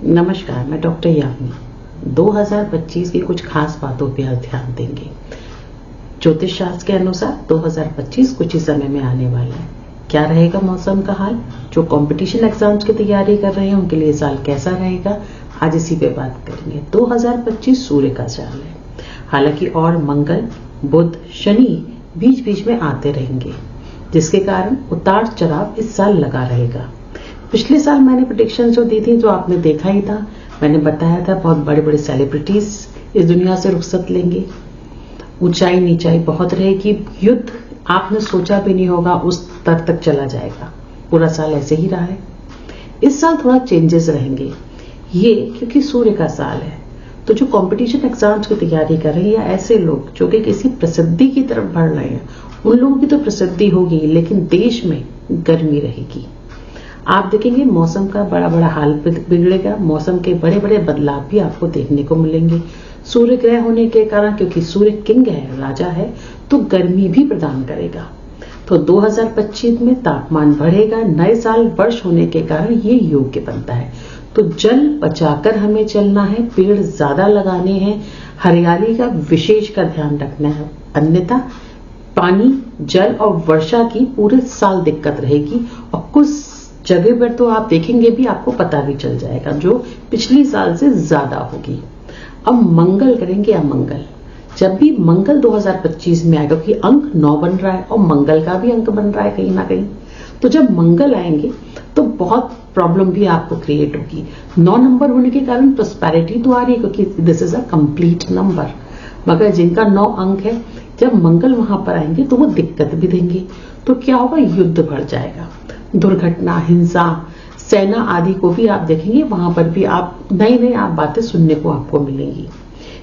नमस्कार, मैं डॉक्टर यामिनी। 2025 की कुछ खास बातों पर ध्यान देंगे। ज्योतिष शास्त्र के अनुसार 2025 कुछ ही समय में आने वाला है। क्या रहेगा मौसम का हाल? जो कंपटीशन एग्जाम्स की तैयारी कर रहे हैं उनके लिए साल कैसा रहेगा, आज इसी पे बात करेंगे। 2025 सूर्य का साल है। हालांकि और मंगल, बुध, शनि बीच बीच में आते रहेंगे, जिसके कारण उतार चढ़ाव इस साल लगा रहेगा। पिछले साल मैंने प्रेडिक्शन जो दी थी, जो आपने देखा ही था, मैंने बताया था बहुत बड़े बड़े सेलिब्रिटीज इस दुनिया से रुखसत लेंगे। ऊंचाई नीचाई बहुत रहेगी। युद्ध आपने सोचा भी नहीं होगा उस स्तर तक चला जाएगा। पूरा साल ऐसे ही रहा है। इस साल थोड़ा चेंजेस रहेंगे, ये क्योंकि सूर्य का साल है। तो जो कंपटीशन एग्जाम्स की तैयारी कर रहे हैं या ऐसे लोग जो कि किसी प्रसिद्धि की तरफ बढ़ रहे हैं, उन लोगों की तो प्रसिद्धि होगी, लेकिन देश में गर्मी रहेगी। आप देखेंगे मौसम का बड़ा बड़ा हाल बिगड़ेगा। मौसम के बड़े बड़े बदलाव भी आपको देखने को मिलेंगे। सूर्य ग्रह होने के कारण, क्योंकि सूर्य किंग है, राजा है, तो गर्मी भी प्रदान करेगा। तो 2025 में तापमान बढ़ेगा। नए साल वर्ष होने के कारण ये योग्य बनता है। तो जल बचाकर हमें चलना है, पेड़ ज्यादा लगाने हैं, हरियाली का विशेष का ध्यान रखना है। अन्यथा पानी, जल और वर्षा की पूरे साल दिक्कत रहेगी। और कुछ जगह पर तो आप देखेंगे भी, आपको पता भी चल जाएगा, जो पिछली साल से ज्यादा होगी। अब मंगल करेंगे अमंगल। जब भी मंगल 2025 में आएगा, क्योंकि अंक 9 बन रहा है और मंगल का भी अंक बन रहा है कहीं ना कहीं, तो जब मंगल आएंगे तो बहुत प्रॉब्लम भी आपको क्रिएट होगी। 9 नंबर होने के कारण प्रोस्पेरिटी तो आ रही है, क्योंकि this is a complete number. मगर जिनका 9 अंक है, जब मंगल वहां पर आएंगे तो वो दिक्कत भी देंगे। तो क्या होगा? युद्ध बढ़ जाएगा, दुर्घटना, हिंसा, सेना आदि को भी आप देखेंगे। वहां पर भी आप नई आप बातें सुनने को आपको मिलेंगी।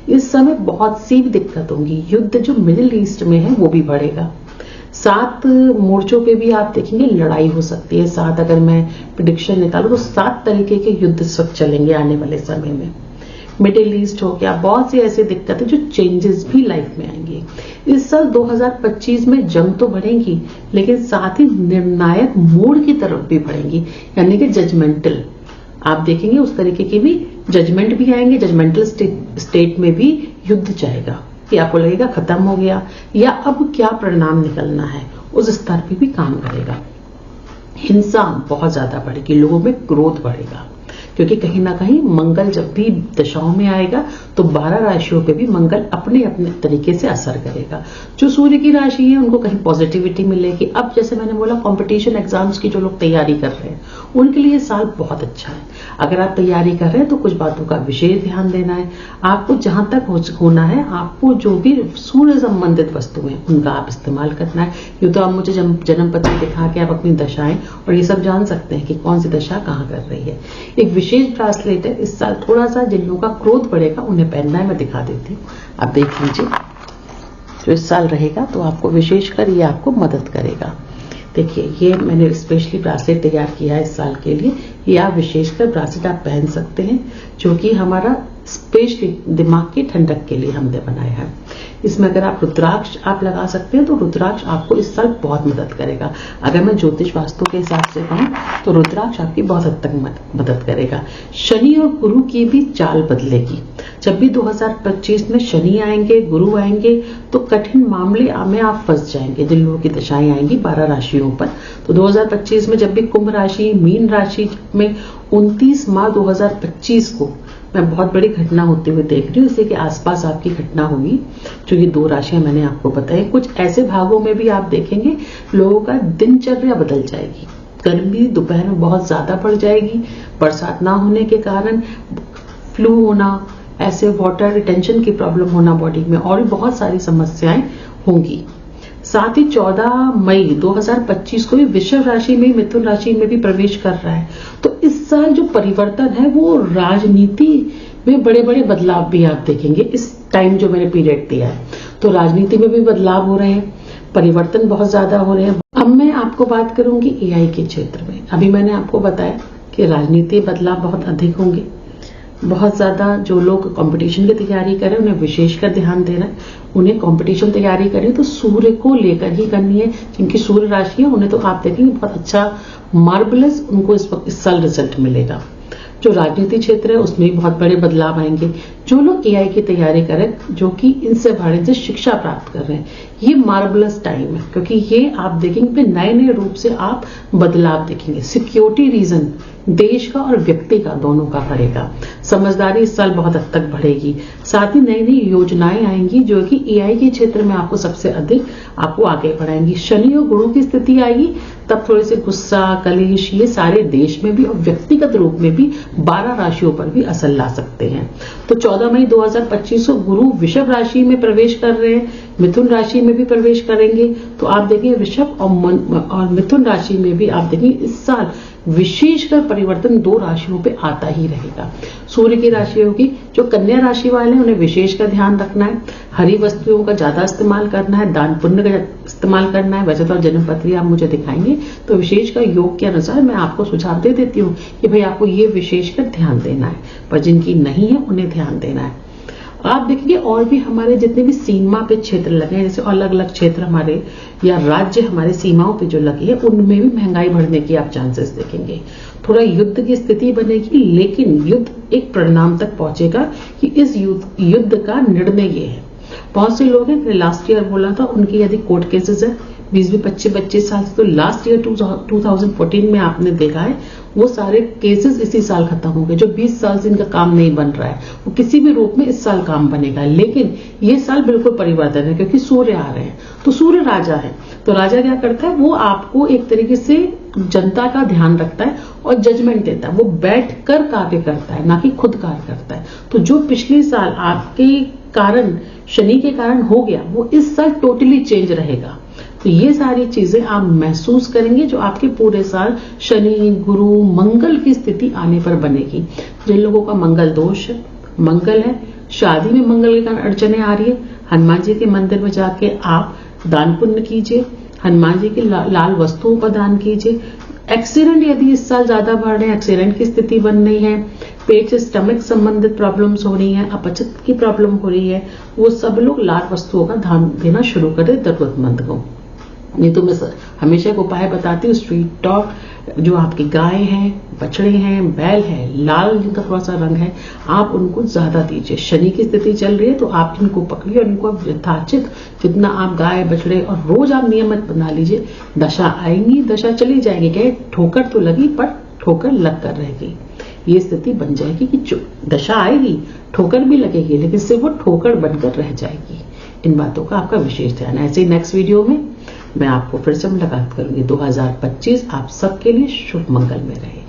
इस समय बहुत सी दिक्कत होंगी। युद्ध जो मिडिल ईस्ट में है वो भी बढ़ेगा। 7 मोर्चों पे भी आप देखेंगे लड़ाई हो सकती है। 7 अगर मैं प्रेडिक्शन निकालूं तो 7 तरीके के युद्ध सब चलेंगे आने वाले समय में। मिडिल ईस्ट हो गया, बहुत सी ऐसी दिक्कतें जो चेंजेस भी लाइफ में आएंगे। इस साल 2025 में जंग तो बढ़ेगी, लेकिन साथ ही निर्णायक मोड़ की तरफ भी बढ़ेंगी, यानी कि जजमेंटल। आप देखेंगे उस तरीके की भी जजमेंट भी आएंगे। जजमेंटल स्टेट में भी युद्ध जाएगा कि आपको लगेगा खत्म हो गया, या अब क्या परिणाम निकलना है, उस स्तर पे भी काम करेगा। हिंसा बहुत ज्यादा बढ़ेगी, लोगों में क्रोध बढ़ेगा, क्योंकि कहीं ना कहीं मंगल जब भी दशाओं में आएगा तो 12 राशियों पे भी मंगल अपने अपने तरीके से असर करेगा। जो सूर्य की राशि है उनको कहीं पॉजिटिविटी मिलेगी। अब जैसे मैंने बोला, कंपटीशन एग्जाम्स की जो लोग तैयारी कर रहे हैं उनके लिए साल बहुत अच्छा है। अगर आप तैयारी कर रहे हैं तो कुछ बातों का विशेष ध्यान देना है। आपको जहां तक होना है, आपको जो भी सूर्य संबंधित वस्तु है उनका आप इस्तेमाल करना है। ये तो आप मुझे जन्म पत्री दिखा के आप अपनी दशाएं और ये सब जान सकते हैं कि कौन सी दशा कहां कर रही है। एक विशेष ब्रासलेट है। इस साल थोड़ा सा जिन लोगों का क्रोध बढ़ेगा उन्हें पहनना है। मैं दिखा देती हूँ, आप देख लीजिए। जो इस साल रहेगा तो आपको विशेषकर ये आपको मदद करेगा। देखिए, ये मैंने स्पेशली ब्रासलेट तैयार किया है इस साल के लिए। ये आप विशेषकर ब्रासलेट आप पहन सकते हैं, जो कि हमारा स्पेशली दिमाग की ठंडक के लिए हमने बनाया है। इसमें अगर आप रुद्राक्ष आप लगा सकते हैं तो रुद्राक्ष आपको इस साल बहुत मदद करेगा। अगर मैं ज्योतिष वास्तु के हिसाब से कहूं तो रुद्राक्ष आपकी बहुत हद तक मदद करेगा। शनि और गुरु की भी चाल बदलेगी। जब भी 2025 में शनि आएंगे, गुरु आएंगे, तो कठिन मामले में आप फंस जाएंगे। जिन लोगों की दशाएं आएंगी 12 राशियों पर, तो 2025 में जब भी कुंभ राशि, मीन राशि में 29 मार्च 2025 को मैं बहुत बड़ी घटना होते हुए देख रही हूँ। इसी के आसपास आपकी घटना होगी। जो ये 2 राशियां मैंने आपको बताई, कुछ ऐसे भागों में भी आप देखेंगे लोगों का दिनचर्या बदल जाएगी। गर्मी दोपहर में बहुत ज्यादा बढ़ जाएगी। बरसात ना होने के कारण फ्लू होना, ऐसे वाटर रिटेंशन की प्रॉब्लम होना बॉडी में, और भी बहुत सारी समस्याएं होंगी। साथ ही 14 मई 2025 को भी वृषभ राशि में, मिथुन राशि में भी प्रवेश कर रहा है। तो इस साल जो परिवर्तन है वो राजनीति में बड़े बड़े बदलाव भी आप देखेंगे। इस टाइम जो मैंने पीरियड दिया है, तो राजनीति में भी बदलाव हो रहे हैं, परिवर्तन बहुत ज्यादा हो रहे हैं। अब मैं आपको बात करूंगी एआई के क्षेत्र में। अभी मैंने आपको बताया कि राजनीति बदलाव बहुत अधिक होंगे। बहुत ज्यादा जो लोग कंपटीशन की तैयारी करें उन्हें विशेषकर ध्यान देना है। उन्हें कंपटीशन तैयारी करें तो सूर्य को लेकर ही करनी है। जिनकी सूर्य राशि है उन्हें तो आप देखेंगे बहुत अच्छा, मार्वलस उनको इस साल रिजल्ट मिलेगा। जो राजनीति क्षेत्र है उसमें भी बहुत बड़े बदलाव आएंगे। जो लोग एआई की तैयारी करें, जो कि इनसे बड़े से शिक्षा प्राप्त कर रहे हैं, ये मार्वलस टाइम है, क्योंकि ये आप देखेंगे नए नए रूप से आप बदलाव देखेंगे। सिक्योरिटी रीजन देश का और व्यक्ति का दोनों का बढ़ेगा। समझदारी इस साल बहुत हद तक बढ़ेगी। साथ ही नई नई योजनाएं आएंगी जो कि एआई के क्षेत्र में आपको सबसे अधिक आपको आगे बढ़ाएंगी। शनि और गुरु की स्थिति आएगी, तब थोड़े से गुस्सा, कलेश ये सारे देश में भी और व्यक्तिगत रूप में भी 12 राशियों पर भी असर ला सकते हैं। तो 14 मई 2025 को गुरु वृषभ राशि में प्रवेश कर रहे हैं, मिथुन राशि में भी प्रवेश करेंगे। तो आप देखिए वृषभ और मिथुन राशि में भी आप देखिए इस साल विशेषकर परिवर्तन 2 राशियों पे आता ही रहेगा। सूर्य की राशि होगी, जो कन्या राशि वाले हैं उन्हें विशेष का ध्यान रखना है, हरी वस्तुओं का ज्यादा इस्तेमाल करना है, दान पुण्य का इस्तेमाल करना है। वैसे तो जन्म पत्री आप मुझे दिखाएंगे तो विशेष का योग के अनुसार मैं आपको सुझाव दे देती हूँ कि भाई आपको ये विशेषकर ध्यान देना है, पर जिनकी नहीं है उन्हें ध्यान देना है। आप देखेंगे और भी हमारे जितने भी सीमा पे क्षेत्र लगे हैं, जैसे अलग अलग क्षेत्र हमारे या राज्य हमारे सीमाओं पे जो लगे हैं, उनमें भी महंगाई बढ़ने की आप चांसेस देखेंगे। थोड़ा युद्ध की स्थिति बनेगी, लेकिन युद्ध एक परिणाम तक पहुंचेगा कि इस युद्ध का निर्णय ये है। बहुत से लोग हैं, लास्ट ईयर बोला था, उनकी यदि कोर्ट केसेस है 20-25 साल से, तो लास्ट ईयर 2014 में आपने देखा है वो सारे केसेस इसी साल खत्म हो गए। जो 20 साल से इनका काम नहीं बन रहा है वो किसी भी रूप में इस साल काम बनेगा। लेकिन ये साल बिल्कुल परिवर्तन है, क्योंकि सूर्य आ रहे हैं। तो सूर्य राजा है, तो राजा क्या करता है, वो आपको एक तरीके से जनता का ध्यान रखता है और जजमेंट देता है। वो बैठ कर कार्य करता है, ना कि खुद कार्य करता है। तो जो पिछले साल आपके कारण, शनि के कारण हो गया, वो इस साल टोटली चेंज रहेगा। तो ये सारी चीजें आप महसूस करेंगे जो आपके पूरे साल शनि, गुरु, मंगल की स्थिति आने पर बनेगी। जिन लोगों का मंगल दोष है, मंगल है, शादी में मंगल के कारण अड़चने आ रही है, हनुमान जी के मंदिर में जाके आप दान पुण्य कीजिए, हनुमान जी की लाल वस्तुओं का दान कीजिए। एक्सीडेंट यदि इस साल ज्यादा बढ़ रहे हैं, एक्सीडेंट की स्थिति बन रही है, पेट से स्टमक संबंधित प्रॉब्लम्स हो रही हैं, अपचत की प्रॉब्लम हो रही है, वो सब लोग लाल वस्तुओं का दान देना शुरू करें जरूरतमंद को। नहीं तो मैं हमेशा एक उपाय बताती हूँ, स्ट्रीट डॉग जो आपकी गाय हैं, बछड़े हैं, बैल है, लाल जिनका थोड़ा सा रंग है, आप उनको ज्यादा दीजिए। शनि की स्थिति चल रही है तो आप इनको पकड़िए और इनको यथाचित जितना आप गाय, बछड़े और रोज आप नियमित बना लीजिए। दशा आएंगी, दशा चली जाएगी, क्या ठोकर तो लगी पर ठोकर लग कर रहेगी। ये स्थिति बन जाएगी कि दशा आएगी, ठोकर भी लगेगी, लेकिन सिर्फ वो ठोकर बनकर रह जाएगी। इन बातों का आपका विशेष ध्यान है। ऐसे ही नेक्स्ट वीडियो में मैं आपको फिर से मुलाकात करूंगी। 2025 आप सबके लिए शुभ मंगल में रहे।